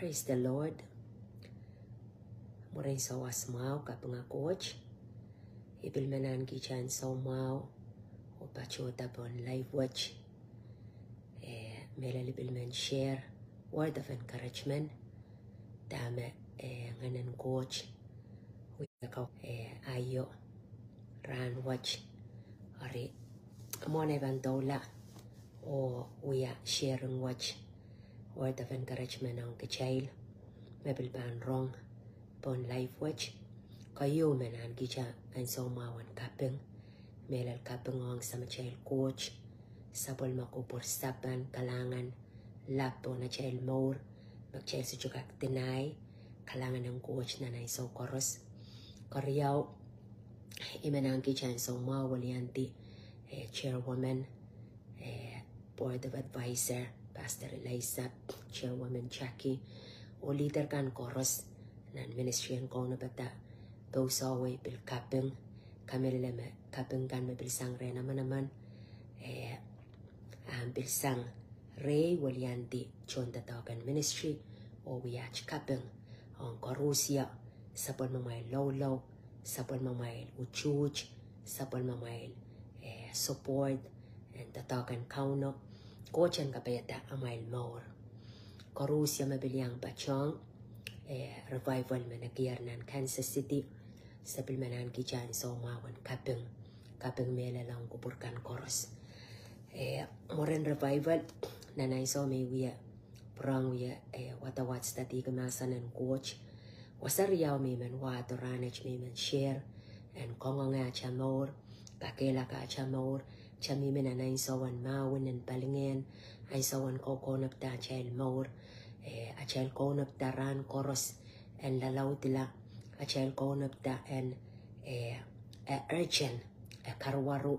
Praise the Lord. Morin sa wasmaw kapanga coach. Ibilmanan gichan sa umaw. O pachota pon live watch. Melalibilman share. Word of encouragement. Dame nganan coach. Ayo. Ran watch. Ari. Mona bandola. O uya sharing watch. Word of encouragement ang kachail. Mebilban wrong. Pon live watch. Kayo menan gicha ang saumawan kapeng. Melal kapeng ang sa machail coach. Sabol makupor saban kalangan. Lapo na chail more. Magchail sa juga tinay. Kalangan ng coach na naisaw koros. Karyaw. Imenang gicha ang saumawan yanti. Chairwoman. Board of Advisor. Pastor Eliza. Chairwoman Jackie. O leader kan koros. Nan ministry ang kono bata. Those away bil kapeng. Kami leme kapeng kan mabilsang re naman. Bilsang Ray Walianti. Chon tatawagan ministry. O wiyach kapeng. Ang korusya. Sapon mamail low. Sapon mamail uchuch. Sapon mamail support. And tatawagan kauno. Kochan kapayata amail more. Korusya mabiliang bachong. Revival managiyar nan Kansas City. Sabil manan kijan sa umawan kapeng. Kapeng mela lang kuburkan koros. Moren revival. Nanay so may wiya. Perang wiya. Watawats tati kemasan ng coach. Wasariyaw may man wato ranach may man share. And kongo nga chamor. Kakela ka chamor. Chamimin nanay so wan mawin and palingin. Ay so wan kokonap ta chail more. Achel konop da ran koros and lalaw tila achel konop da and urchin karwaru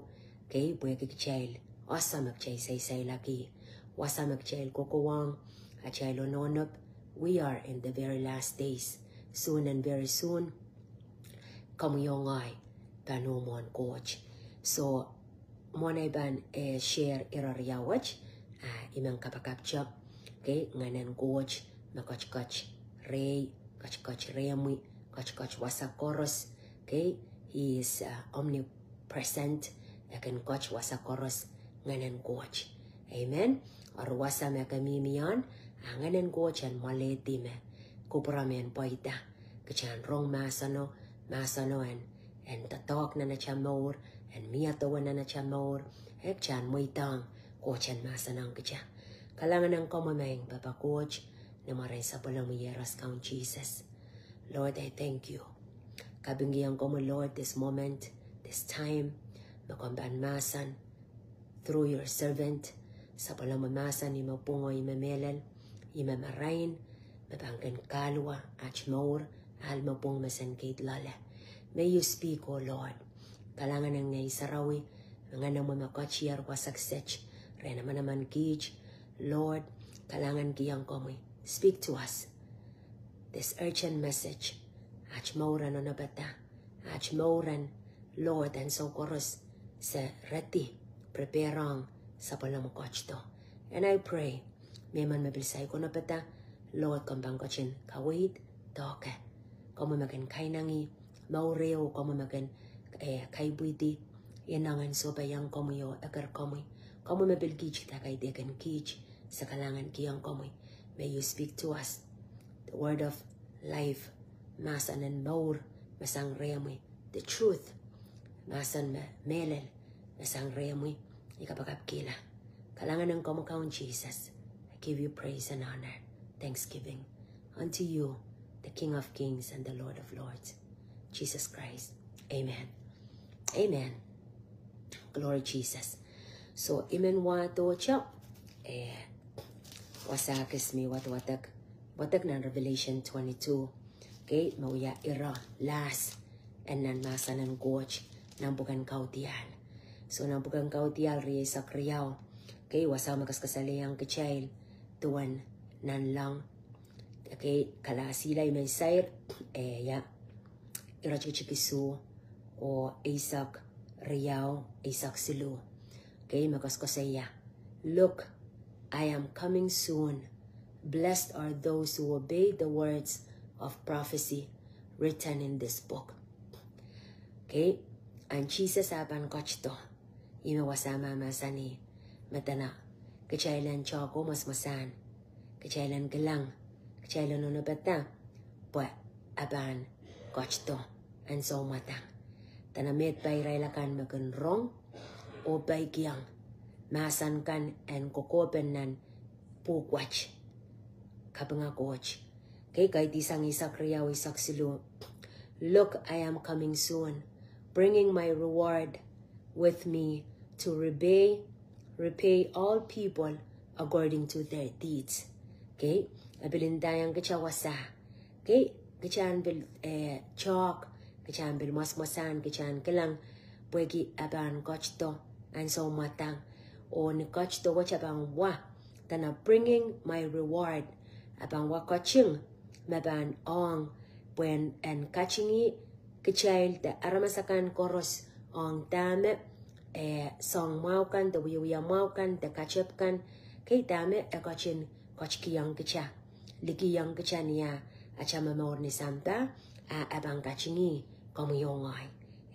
kay buwag chail wasa magchay say lagi wasa magchail kokowang achel ononop. We are in the very last days, soon and very soon kamuyongay tanumon coach. So monay ban share irariyawach imang kapakapchap. Okay, nganan coach, makach-kach Ray, kach-kach Remy, kach-kach Wasakoros. Okay, he is omnipresent. Akan coach Wasakoros, nganan coach. Amen. Or wasa mekamimian, nganan coach and maleti me. Kupramen poita. Kachan rong masano and tatok na chamor, and miatawan na chamor, ekchan muitang, coach and masanang kacha. Kalangan ng kamamayang Papa Coach na maray sa Palamuyeras Count Jesus. Lord, I thank you. Kabinggihan ko mo, Lord, this moment, this time, makambanmasan through your servant. Sa palamamasan, imapungoy, imamelal, imamarain, mabanggan kalwa, achmaur, almapong masankate lala. May you speak, O Lord. Kalangan ng naisarawi, mga nang mamakachiyar wasaksech, renaman gij, Lord, kalangan kiyang komoy. Speak to us. This urgent message. Achmauran o nabata. Achmauran, Lord, and so koros sa rati. Preparang sa palamukoch to. And I pray, may man mabilisay ko nabata. Lord, kambang kochin kawid, toke. Komo magan kainangi, maureo, komo magan kaibuiti. Yanangan so bayang komo yo, agar komoy. Komo mabilgij ta kay dekan kij. Sa kalangan kiyang komoy. May you speak to us the word of life. Masan and maur. Masang reamoy. The truth. Masan melel. Masang reamoy. Ikapagapkila. Kalangan ng komukaon Jesus. I give you praise and honor. Thanksgiving. Unto you, the King of Kings and the Lord of Lords. Jesus Christ. Amen. Amen. Glory Jesus. So, imen wato chop. Wasakis mi watak na Revelation 22. Okay, mauya ira last and nan masa ng coach ng bukan kautial. So ng bukan kautial riya sa kriyaw. Okay, wasa makaskasaliyang kachail tuwan nan lang. Okay, kala sila may sayr ya ira chichikisu o Isaac riyaw Isaac silu. Okay, makaskasaya. Look, I am coming soon. Blessed are those who obey the words of prophecy written in this book. Okay? And Jesus aban kochto. Ime wasama masani. Matana. Kachailan choko mas masan. Kachailan galang. Kachailan onabata. But aban kochto. And so matang. Tanamit bay railakan magunrong. O bay giyang. Masan kan and kokopen nan pukwach. Kabanga coach. Kay tisang isak riyaw isak silu. Look, I am coming soon, bringing my reward with me to repay all people according to their deeds. Okay? Abilindayang kachawasa. Okay? Kachan bil chalk, kachan bil masmasan, kachan kalang pwegi aban kochto and so matang. O ni kochto wachabang wa tana bringing my reward abang wa koching maban ong when and kachingi kachil the aramasakan koros ong dame song maukan the wiya maukan the kachepkan kay dame kachin kochkiyang kacha ligiyang kacha niya achama maor ni samta abang kachingi komuyongay.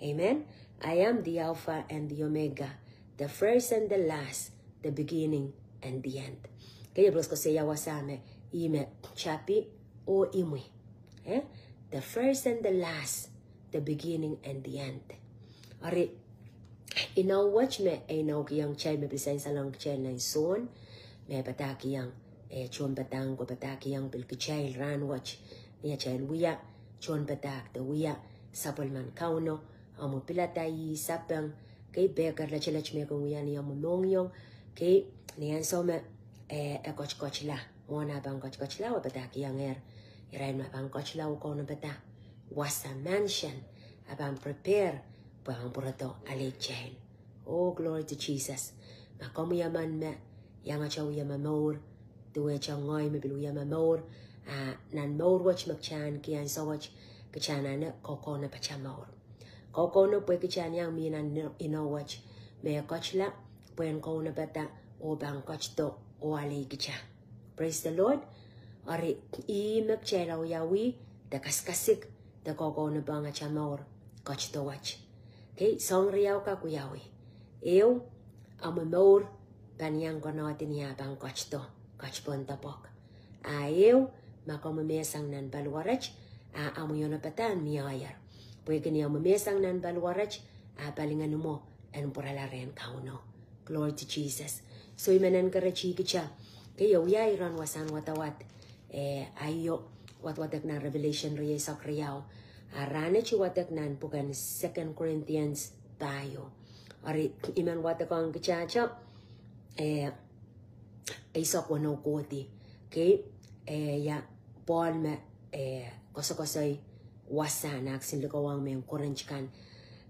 Amen. I am the Alpha and the Omega, the first and the last, the beginning and the end. Kaya bros ko siya wasame ime chapi o imwe. The first and the last, the beginning and the end. Ari, inaw watch me inaw kiyang chay me present sa lang chay na son me pataki yang chon patang ko pataki yang bil kichay ran watch niya chay wiya chon patak the wiya sapol man kauno amo pilatay sapang kay bekar la chelach me kung wiya niya mo nongyong kay niyan so me koch la mona bang koch la wa pataki yang irain ma bang koch la ko no pata was a mansion abang prepare pang purato ale jail. Oh, glory to Jesus. Makomu yaman me yang achaw yamamor tuwe chaw ngoy me bilu yamamor nan mor watch makchan kian so watch kachana na koko na pachamor koko no pwe kachan yang mi nan ino watch me kochla pwen ko na pata o bang kochto o ale kicha. Praise the Lord. Ari I makchela yawi da kaskasik da koko na bang achamor kochto watch. Okay, song riyaw ka kuyawi. Eu amamor banyang konotin ya bang kochto kochpon tapok. Eu makomamesang nan balwarach amuyon patan miyayar. Pwede niya mamesang nan balwarach balingan mo en poralaren kauno. Glory to Jesus. So imanan karachi kicha. Kayo yairan wasan watawat ayo watwatak na Revelation riya sa kriyaw. Arane chi watak nan pukan 2 Corinthians tayo. Ari iman watak ang kichacha isok wano koti. Okay? Ya Paul me kosokosoy wasanak sinlukawang may korenchkan.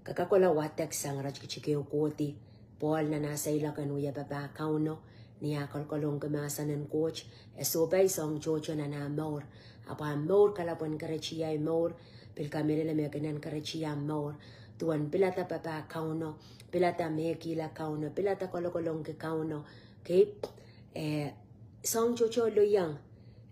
Kakakola watak sang rachkichikeo koti. Paul na nasa ilakan uya baba kauno niya kalkalong kamasanan coach. Sobay song jojo na na maur. Apa maur kalapon karachiya maur. Pilkamila me kanan karachiya maur. Tuan pilata baba kauno. Pilata mekila kauno. Pilata kolokolong ke kauno. Okay? Song jojo loyang.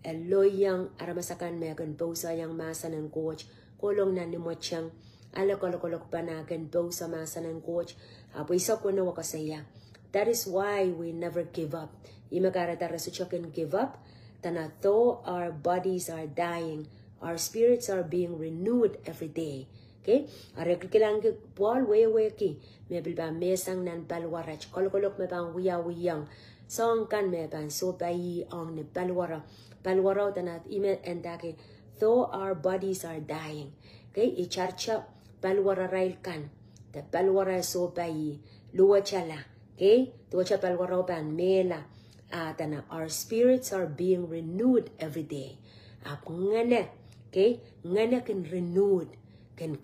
Loyang aramasakan me kan bosa yang masanan coach. Kolong na ni mochang. Ala kolokolok panagan bosa masanan coach. Apo isok ko na wakasaya. That is why we never give up. Imagarata rasucho can give up. Tana though our bodies are dying, our spirits are being renewed every day. Okay? Arekil kilang Paul we ki. Mebil ba mesang nan balwarach. Kolokolok me bang wiyang. Song kan me ban so bayi ang ni balwara. Balwara tana ime endake. Though our bodies are dying. Okay? Icharcha balwara rail kan. The balwara so bayi. Luwa chala. Okay? Tuwacha balwara ban mela. Tana our spirits are being renewed every day. Ap ngane. Okay? Ngane can renewed. Can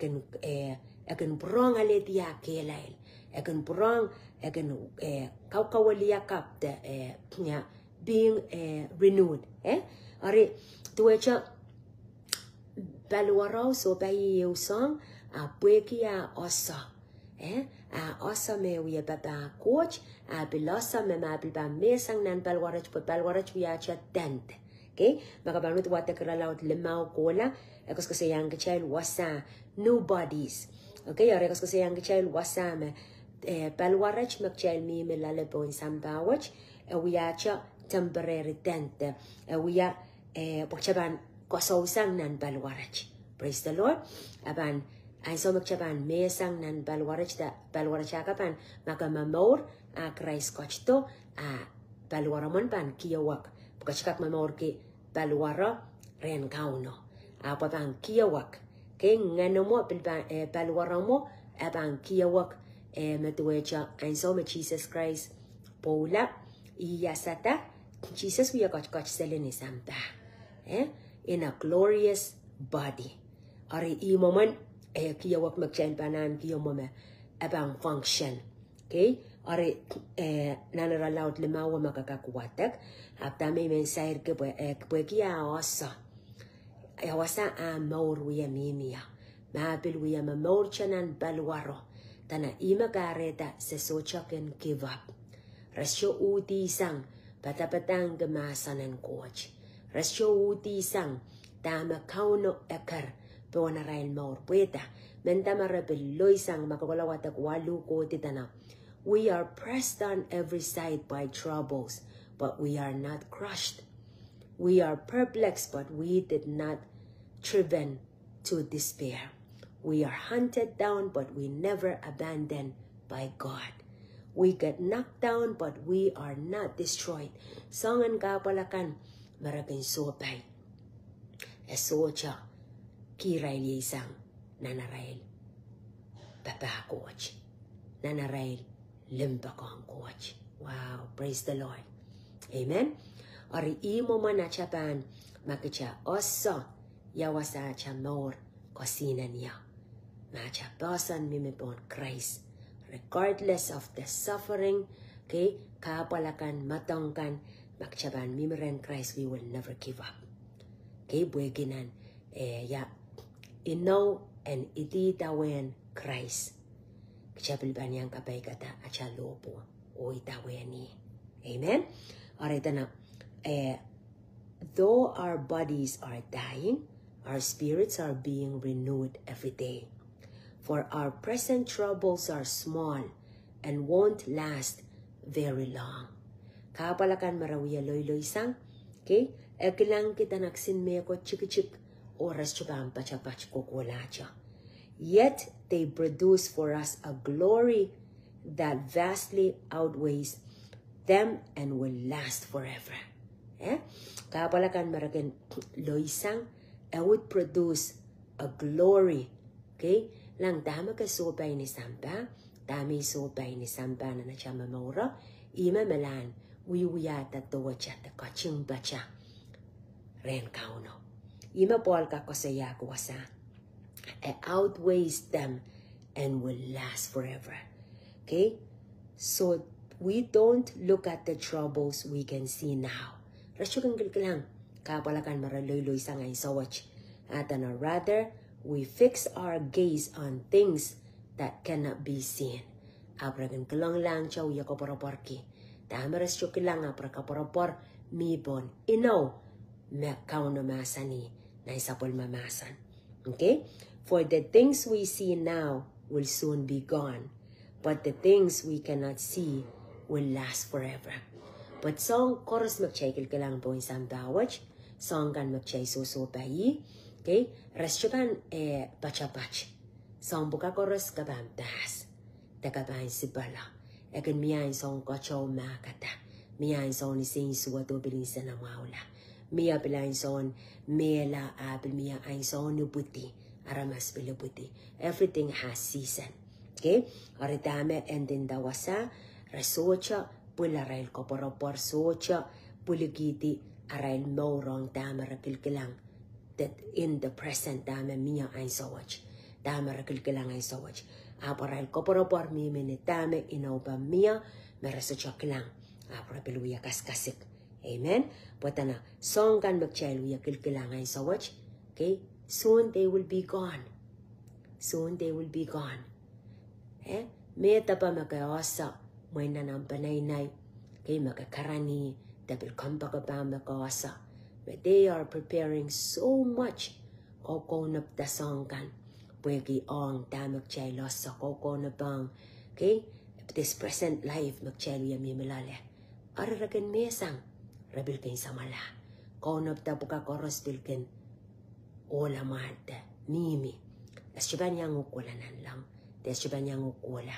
brong aletia kelail. Can brong kaukawaliya kap the being renewed. Ari tuwacha balwara so bayi usong apwekia osa. Osa me wiya baba coach bilosa me mabilba mesang nan balwarach but balwarach wiya cha tent. Okay, makabanut wata keralaut lemau kola, ekos kasayang kecil wasa new bodies. Okay, ekos kasayang kecil wasa me palwarach makcil mi melale po in sambawach, wiacha temporary tent, wia pagcaban kososang nan palwarach. Praise the Lord. Aban ay so magcaban mesang nan palwarach da palwarach akapan makamamor Christ coach to palwaramon pan kiyawak. Pagkakak mamor ki palwara ren kauno. Apa bang kiyawak. Kay ngano mo palwara mo abang kiyawak metuwecha ay so me Jesus Christ Paula iyasata Jesus we coach seleni samta. In a glorious body. Ari imoman kiyawak magchain panan kiyomome abang function. Okay? Ari nanaralaut limawa makakakuwatak aptame mensair ke kia osa awasa maur wiya mimia mabil wiya maur chanan balwaro tana ima kareta se sochaken give up rasyo uti sang patapatang gemasanan coach rasyo uti sang tama kauno ekar pona rail maur pueta mentama rebel loisang makakalawatak walu ko titana. We are pressed on every side by troubles, but we are not crushed. We are perplexed, but we did not driven to despair. We are hunted down, but we never abandoned by God. We get knocked down, but we are not destroyed. Songan kapalakan maragin sopay. Esocha kirail isang nanarail. Papakoch. Nanarail. Limbakong coach. Wow, praise the Lord. Amen. Ari imo man na chapan makicha oso yawasa chamor kosina niya. Macha pasan mimipon Christ. Regardless of the suffering, okay, kapalakan matongkan makchaban mimiren Christ, we will never give up. Okay, bueginan ya ino and ititawen Christ. Kacapil ba niyang kapay kata at siya lopo o itaweni. Amen? Alright na, though our bodies are dying, our spirits are being renewed every day. For our present troubles are small and won't last very long. Kapalakan marawiya loy-loy sang, okay? Ekilang kita naksin meko chik-chik oras chubang pachapach kukulacha. Yet they produce for us a glory that vastly outweighs them and will last forever. Kapalakan marakin loisang, it would produce a glory. Okay? Lang tama ka sopay ni Sampa, tami sopay ni Sampa na siya mamura, ima malan, wiwiyata tuwa siya, takaching ba siya, ren kauno. Ima pol ka ko sa yakwasa. It outweighs them and will last forever. Okay? So, we don't look at the troubles we can see now. Rasyukang gilkilang, kapalakan maraloy-loy sa ngay sawach. At rather, we fix our gaze on things that cannot be seen. Apragan kilang lang siya uya kaparaparki. Tamaras siya kilang aprakaparapar mibon. Inaw, mekaw na masani na isapol mamasan. Okay? For the things we see now will soon be gone, but the things we cannot see will last forever. But song chorus magchaykil ka lang po isang bawach, song kan magchay susupayi, okay? Restyokan pachapach. Song buka chorus kabamtas, takabahin si bala. Ekan miyain song kocho makata, miyain song ni sing suwato bilin sa namawala. Miya pilain song mela apil miya ay song nubuti. Aramas pilabuti. Everything has season. Okay? Aritame endin dawasa, resocha, pularail koporopor socha, puligiti, arail maurong tamara kilkilang. That in the present dame miya ay sawach. Tamara kilkilang ay sawach. Aparail koporopor miminitame inaupa miya, merasocha kilang. Apara piluya kaskasik. Amen? Puwata na, song kan magchayluya kilkilang ay sawach. Okay? Soon they will be gone. Soon they will be gone. Meta pa magkawasa, may nanampanay-nay, kay magkakarani, dabil kampa ka pa magkawasa, But they are preparing so much. Koko na dasangkan. Pwegi ong ta magchay los sa koko na bang. Okay? This present life magchay luya mimilale. Araragan mesang. Rabil kain samala. Konop ta buka koros bilkin. Ola mahal Mimi. Das chiban yang ukulanan lang. Das chiban yang ukula.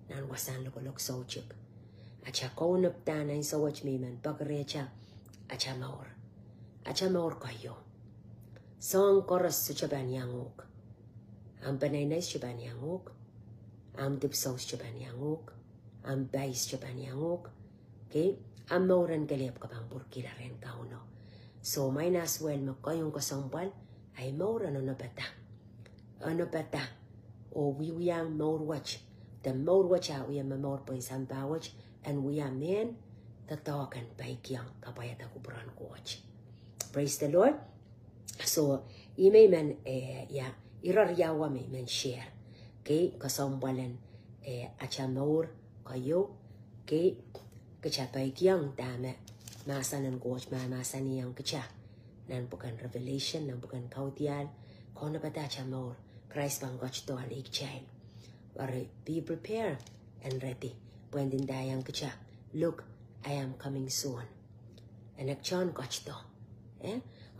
Nan wasan lukulok sojik. Acha konop ta na sa wach miman. Bagrecha. Acha maor. Acha maor kayo. Song koros sa chiban yang uk. Ang panay na chiban yang uk. Ang dipsaus chiban yang uk. Ang bais chiban yang uk. Okay? Ang mauran kalip ka bang burkila rin kauno. So may naswel magkayong kasampal ay mauran ano bata. Ano bata? O wiyang maurwach. The maurwach wiyang mamaur po isang bawach. And wiyang men tatawakan paikyang kapayat ako buran kuwach. Praise the Lord. So, imay man, iraryawa may man share. Okay? Kasampalan, acha maur kayo. Okay? Kacapay kiyang dame. Masanan coach, mamasan niyang kacha. Nan bukan revelation, nan bukan kautial. Kono bata acha maur. Christ bang coach to alik child. Be prepared and ready. Pwedeng dayang kacha. Look, I am coming soon. And nagchan coach to.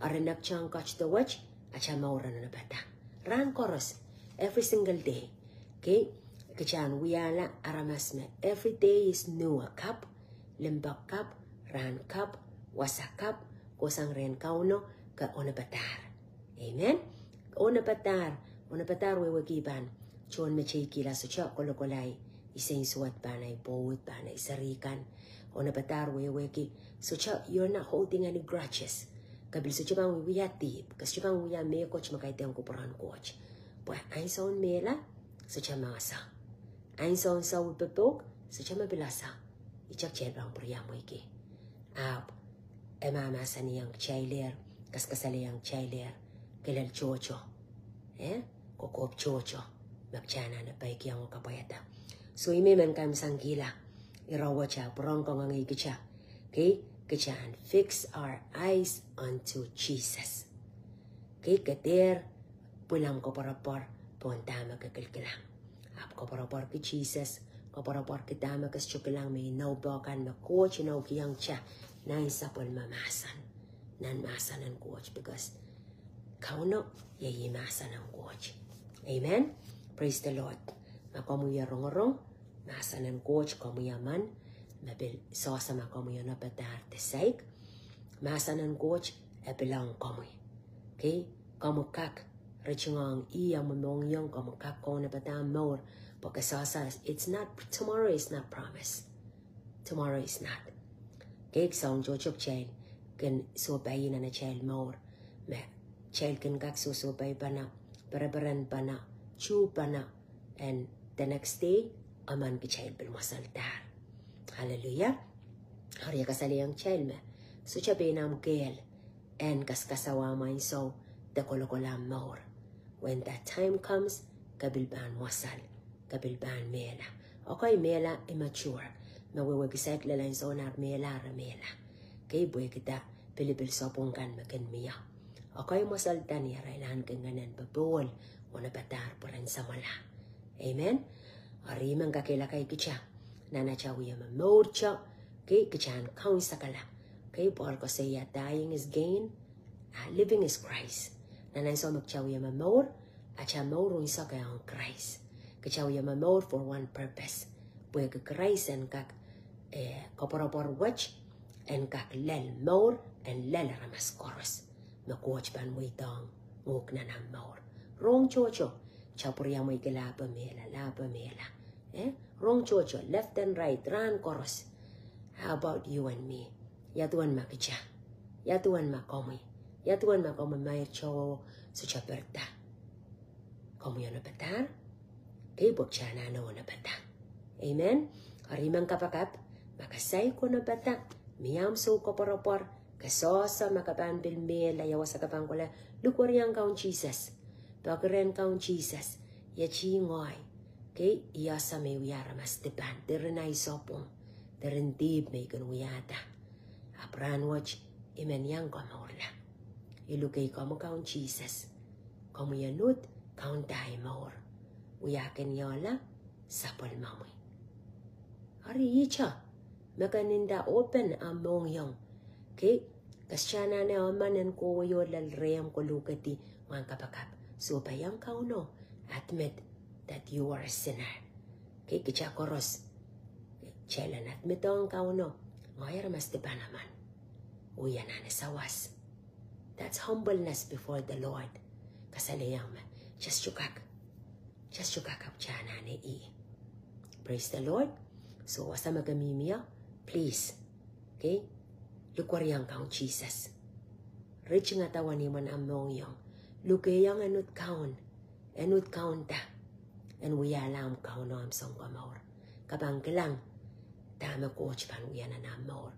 Are nagchan coach to watch. Acha maur na bata. Ran chorus. Every single day. Okay? Kachan wiyala aramasme. Every day is new. A cup. Limbak cup. Ran cup. Wasa cup. Kusang ren kauno. Ka onabatar. Amen? Onabatar. Onabatar wewagiban. Chon mechikila sa chak kolokolay. Ising suwat banay. Bawit banay. Sarikan. Onabatar weweki. So chak, you're not holding any grudges. Kabil sa chibang wiyatip. Kas chibang wiyat me coach makaitang kupuran coach. Boy, ay saon mela. Sa chamasa. Ay saon sa wipapok. Sa chamabilasa. Ichak chay bang priyamo iki. Mama saniyang chayler. Kaskasaliyang chayler. Kilal chocho. Kokop chocho. Magchana na paikyang kapayata. So imiman kami sanggila. Irawa cha. Purong kong ang ikicha. Okay? Kachan. Fix our eyes unto Jesus. Okay? Kater. Pulang ko parapor. Punta magkakilkilang. Ko parapor ki Jesus. Kaparapor kita makas chukilang may naubakan na coach na ukiyang cha na isapol mamasan. Nan masan ng coach because kauno yayi masan ng coach. Amen? Praise the Lord. Makamuya rong-rong, masan ng coach, kamuya man, mabil sosa makamuya na patar tesaik, masan ng coach, epilang kamuy. Okay? Kamukak, rechungang iya mamongyong kamukak ko na patam more. Because it's not, tomorrow is not promised. Tomorrow is not. Kek song jochok child can sobay na child more. Child can kak sobay pa na, barabaran pa na, chew pa na, and the next day, aman ki child bilmasaltar. Hallelujah. Harya kasali ang child me. So chabe na mugel, and kaskasawa main so, the kolokolam more. When that time comes, kabilban wasal. Kabilban mela. Okay, mela immature. Mawiwagisak lalain sa onar mela ramela. Kay buhay kita, pilibil sopong kan makin miya. Okay, masaltan niya railan kang ganan babol. Una batar po rin sa mala. Amen? Arimang kakila kay kitsa. Nanachawi yung mamorcha. Kay kitsan kang sakala. Kay Paul ko say dying is gain. Living is Christ. Nanay so magchawi yung mamor. At siya maurong isa kayang Christ. Kachaw yung mamor for one purpose. Puwag Christ and kak kaporapor watch and kak lel maur and lel ramas koros. Makuwach pan mo itong nguk na ng maur. Rong chocho. Chapurya mo ikilapa mela, lapa mela. Rong chocho. Left and right. Ran koros. How about you and me? Yatuan makicha. Yatuan makomi. Yatuan makomi may cho sa chaperta. Komo yun na batar? Kay bukcha na na bata. Amen? Harimang kapakap, makasay ko na bata, miyam so kaparapar, kasosa makapanbil me, layawa sa kapangkula, lukwariang kaun Jesus, pagren kaun Jesus, yachi ngoy, kay iyasa may uyara mas depan, tirenay sopong, tirendib may ganuyata, apran watch, Imen yang komorla. Ilugay ko mo kaun Jesus. Komu yanut kaun tayo maor. Uyakin yola sapol mamoy. Ari icha. Maganinda open among yung. Okay? Kasyana na omanan ko yolal reyam ko lukati mga kapakap. So bayang kauno. Admit that you are a sinner. Okay? Kicha koros. Chelan admit ang kauno. Ngoyar mas diba naman. Uyan na sawas. That's humbleness before the Lord. Kasalayang man. Just yukak up chana ni i. Praise the Lord. So wasa magamimiya, please. Okay? Lukwariang kaun Jesus. Rich nga tawan ni man among yung. Lukayang anut kaun ta. And wiyalam kaun no am song kamaur. Kabang kilang. Tama coach pan wiyanan amaur.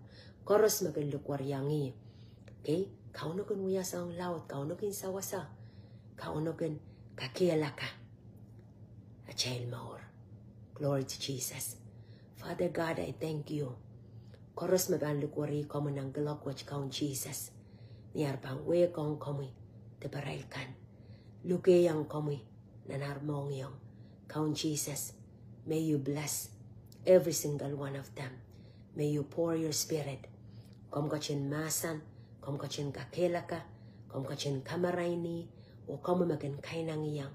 Koros magalukwaryang i. Okay? Kauno kun wiya sa ang laut, kauno kin sawasa, kauno kun kakiyala ka. A child maor. Glory to Jesus. Father God, I thank you. Koros magallukwari komo ng galakwach kaun Jesus. Niyar pang we kong komoy, tebaray kan. Lugayang komoy, nanarmong yung kaun Jesus. May you bless every single one of them. May you pour your spirit. Kom kachin masan, kom kachin kakilaka, kom kachin kamaraini, o kom magin kainang iyang.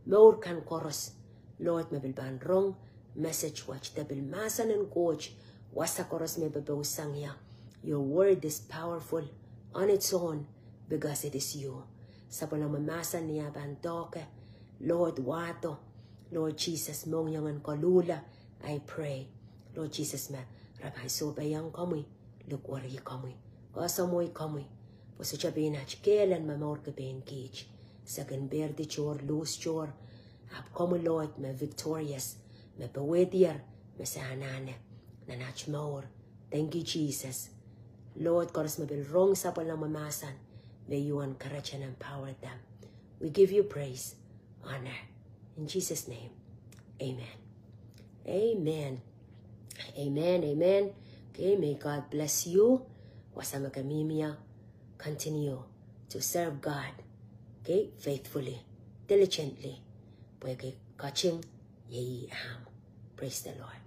Maur kan koros, Lord mabilban wrong message watch, dabil masan and coach, wasa koros may babawsang ya. Your word is powerful on its own because it is you. Sa palang mamasan niya bantoke, Lord wato, Lord Jesus mong yangan kolula, I pray. Lord Jesus ma, rabay sobayang komoy, lukwari komoy. Kasamoy kamoy. Puso sabihin na chikelan mamor ka ben kich. Sa ganberde chor, luz chor. Ap komo Lord, me victorious, me pawedier, me sahanane. Nanach maor. Thank you, Jesus. Lord, koros mabil wrong sa palang mamasan. May you encourage and empower them. We give you praise, honor. In Jesus' name, amen. Amen. Amen, amen. Okay, may God bless you. Wasama kamimia, continue to serve God, okay, faithfully, diligently. Pwede kaching yeyi aham. Praise the Lord.